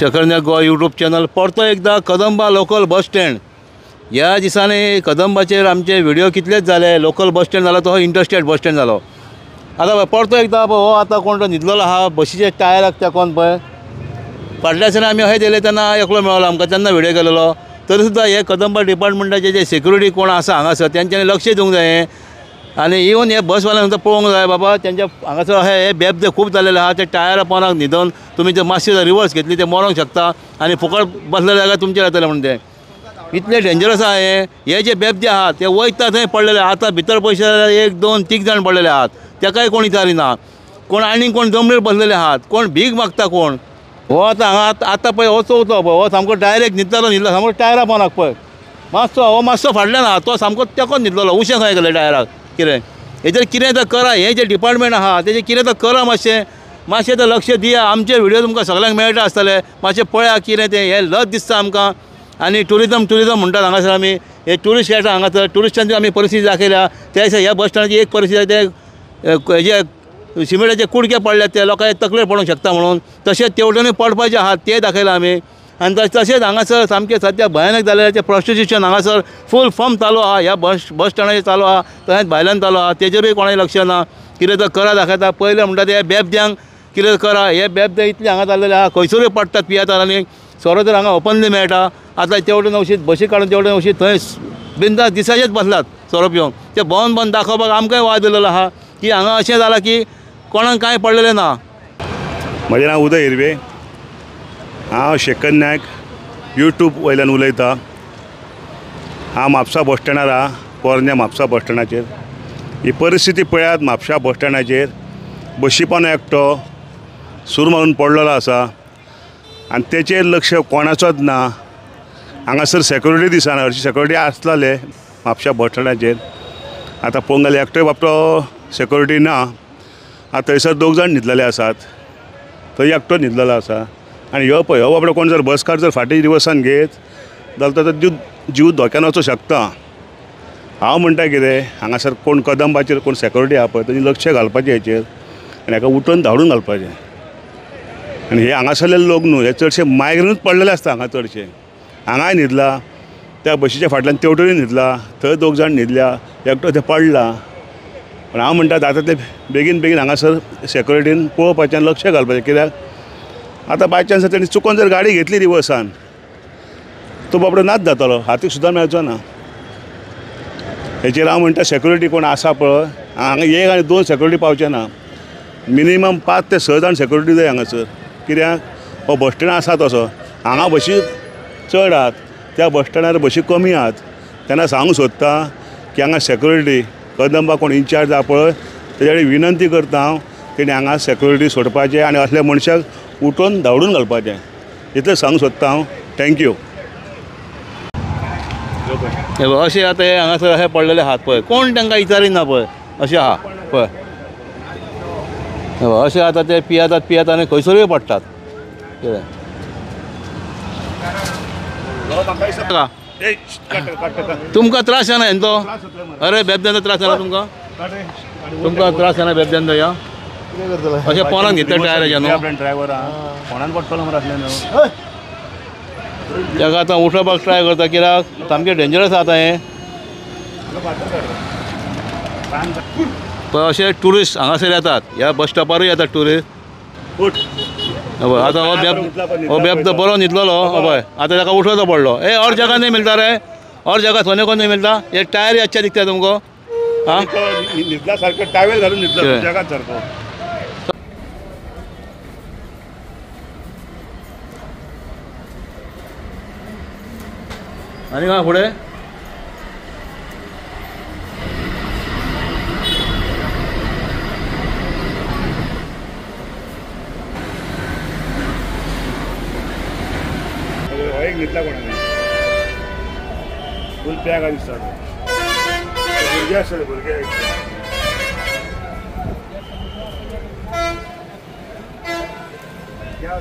Shekhar Goa YouTube channel परतो एकदा Kadamba local bus stand ह्या दिसांनी कदंबाचेर आमचे व्हिडिओ कितलेच जाले। लोकल बस स्टँड जालो तो इंटरस्टेट बस स्टँड जालो। आतां परतो एकदा हो आतां कोण तो न्हिदलेलो आहा बशीचे टायराक तेकोन पळय फाटल्या दिसांनी आमी अशें गेले तेन्ना एकलो मेळ्ळो आमकां तेन्ना व्हिडिओ केलेलो। तरी सुद्दां हे कदंबा डिपार्टमेंटाचे जे सेक्युरिटी कोण आसा हांगासर तेंच्यांनी लक्ष दिवंक जाय आनी इवन हे बसवाल्यांक सुद्दां पळोवंक जाय बाबा तेंच्या हांगासर अशें हे बेबदे खूब जाल्लेले आहा। ते टायरा पोंदाक न्हिदोवन तुमी जर मातशी रिवर्स घेतली ते मरोंक शकता आनी फुकट बसलेले जाल्यार तुमचेर येतले म्हण ते इतले डेंजरस आहा। हे जे बेबदे आहात ते वयता थंय पडलेले आतां भितर पयशे जाल्यार 1 2 3 जाण पडलेले आहात। तेकाय कोण विचारिना। कोण आनीक कोण जमनीर बसलेले आहात कोण भीक मागता कोण। हो आतां हांगा आतां पळय हो चवथो पळय हो सामको डायरेक्ट न्हिदलो सामको टायरा पोंदाक पळय मातसो हो मातसो फाटल्यान आहा तो सामको तेकोन न्हिदलो उशें खंय गेले टायराक कितें हेजेर कितें तर करा। हे जे डिपार्टमेंट आहा तेजेर कितें तर करा मातशें तर लक्ष दिया। आमचे व्हिडिओ तुमकां सगळ्यांक मेळटा आसतले मातशें पळया कितें तें हे लज दिसता आमकां। आनी टुरिजम म्हणटात हांगासर आमी हे ट्युरिस्ट येता हांगासर ट्युरिस्टांची आमी परिस्थिती दाखयल्या त्या दिसा ह्या बस स्टँडाची एक परिस्थिती ते हेजे सिमेंटाचे कुडके पडल्यात ते लोकांचे तकलेर पडूंक शकता म्हणून तशेंच तेवटेनूय पडपाचे आहात ते दाखयला आमी। आनी तशेंच हांगासर सामकें सद्या भयानक जालेले प्रॉस्टिट्यूशन हांगासर फूल फॉर्म चालू आहा ह्या बस स्टँडाचेर चालू आहा तशेंच भायल्यान चालू आहा तेजेरूय कोणाय लक्ष ना। कितें तर करा दाखयता पयलें म्हणटा ते बेबद्यांक कितें करा हे बेबदे इतले हांगा जाल्लेले आहा खंयसरूय पडटात पियेतात आनी सोरो तर हांगा ओपनली मेळटा। आतां तेवटेन अशी बशी काडून तेवटेन अशी थंय बिंदास दिसाचेच बसलात सोरो पिवंक ते भोंवन दाखोवपाक आमकांय वाज दिलेलो आहा की हांगा अशें जालां की कोणाक कांय पडलेलें ना। म्हजें नांव उदय हिरवे हांव शेखर नायक यूट्यूब वयल्यान उलयतां। हांव म्हापसा बस स्टँडार आहा पोरन्या म्हापसा बस स्टँडाचेर। ही परिस्थिती पळयात म्हापसा बस स्टँडाचेर बशी पोंदा एकटो सूर मारून पडलेलो आसा आनी तेचेर लक्ष कोणाचोच ना। हांगासर सेक्युरिटी दिसना हरशी सेक्युरिटी आसताले म्हापसा बस स्टँडाचेर आतां पळोवंक गेल्यार एकटोय बाबतो सेक्युरिटी ना। आतां थंयसर 2 जाण न्हिदलेले आसात थंय एकटो न्हिदलेलो आसा आनी हो पळय हो बाबडो कोण जर बसकार जर फाटी रिवर्सान घेत जाल्यार तो जीव धोक्यान वचूंक शकता। हांव म्हणटा कितें हांगासर कोण कदंबाचेर कोण सेक्युरिटी आहा पळय तेणी लक्ष घालपाचें हेचेर आनी हाका उठोवन धाडून घालपाचें। आनी हे हांगासरले लोक न्हू हे चडशे मायग्रेनूच पडलेले आसता हांगा चडशे हांगाय न्हिदला त्या बशीच्या फाटल्यान तेवटेनूय न्हिदला थंय 2 जाण न्हिदल्या एकटो थंय पडला। पण हांव म्हणटा जाता ते बेगीन हांगासर सेक्युरिटीन पळोवपाचें लक्ष घालपाचें कित्याक आतां बाय चान्स तेणी चुकोन जर गाडी घेतली रिवर्सान तो बाबडो नाच जातालो हातीक सुद्दां मेळचो ना। हेचेर हांव म्हणटा सेक्युरिटी कोण आसा पळय हांगा 1 आनी 2 सेक्युरिटी पावचे ना मिनिमम 5 ते 6 जाण सेक्युरिटी जाय हांगासर। कित्याक हो बस स्टँड आसा तसो हांगा बशी चड आहात त्या बस स्टँडार बशी कमी आहात तेन्ना सांगूंक सोदता की हांगा सेक्युरिटी कदंबा कोण इन्चार्ज आहा पळय तेजे कडेन विनंती करता हांव तेणी हांगा सेक्युरिटी सोडपाचें आनी असल्या मनशाक उठोवन धांवडून घालपाचें इतलें सांगूंक सोदता हांव। थँक्यू। अशें आतां हे हांगासर अशें पडलेले आहात पळय कोण तांकां विचारिना पळय अशें आहा पळय अशें आतां ते पियेतात आनी खंयसरूय पडटात कितें तुमकां त्रास जायना हें तो अरे बेबद्यांचो त्रास जायना तुमकां त्रास जायना बेबद्यांचो या अशें पोंदाक घेतले टायराच्या न्हू ड्रायव्हर आहा कोणान पडटलो मरे असलें न्हू ताका आतां उठोवपाक ट्राय करता कित्याक सामकें डेंजरस आतां हें पळय अशे ट्युरिस्ट हांगासर येतात ह्या बस स्टॉपारूय येतात ट्युरिस्ट आतां हो बेबदो बरो न्हिदलेलो पळय आतां ताका उठोवचो पडलो ए और जगह नहीं मिलता रे और जगह सोने को नहीं मिलता ये टायर ही अच्छा दिखता है तुमको हाँ न्हिदला सारको टावेल घालून न्हिदला जगात सारको आनी काय फुडें न्हिदला कोणाने फूल पॅक आहा दिसता भुरगे आसतले भुरगे क्या